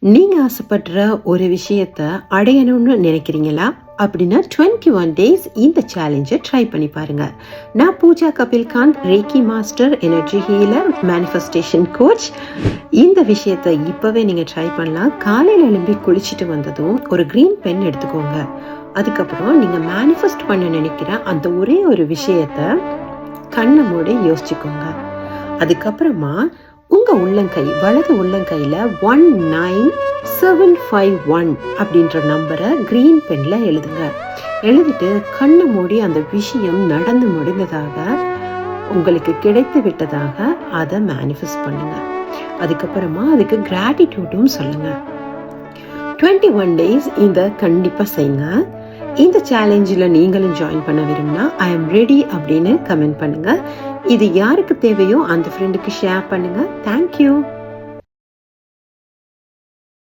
நீங்கள் ஆசைப்படுற ஒரு விஷயத்த அடையணும்னு நினைக்கிறீங்களா? அப்படின்னா 21 டேஸ் இந்த சேலஞ்சை ட்ரை பண்ணி பாருங்க. நான் Pooja Kapilkanth, reiki master, energy healer, manifestation coach. இந்த விஷயத்தை இப்போவே நீங்கள் ட்ரை பண்ணலாம். காலையில் எழும்பி குளிச்சுட்டு வந்ததும் ஒரு க்ரீன் பென் எடுத்துக்கோங்க. அதுக்கப்புறம் நீங்கள் மேனிஃபெஸ்ட் பண்ண நினைக்கிற அந்த ஒரே ஒரு விஷயத்த கண்ணை மூடி யோசிச்சுக்கோங்க. அதுக்கப்புறமா உங்க உள்ளங்கை, வலது உள்ளங்கையில 19751 அப்படின்ற நம்பரை கிரீன் பென்ல எழுதுங்க. எழுதிட்டு கண்ணை மூடி அந்த விஷயம் நடந்து முடிந்ததாக, உங்களுக்கு கிடைத்து விட்டதாக அதை மேனிஃபெஸ்ட் பண்ணுங்க. அதுக்கப்புறமா அதுக்கு கிராட்டிடியூடும் சொல்லுங்க. 21 டேஸ் இதை கண்டிப்பாக செய்யுங்க. இந்த சேலஞ்சில் நீங்களும் ஜாயின் பண்ண விரும்பினா ஐ எம் ரெடி அப்படின்னு கமெண்ட் பண்ணுங்க. இது யாருக்கு தேவையோ அந்த ஃப்ரெண்டுக்கு ஷேர் பண்ணுங்க. தேங்க்யூ.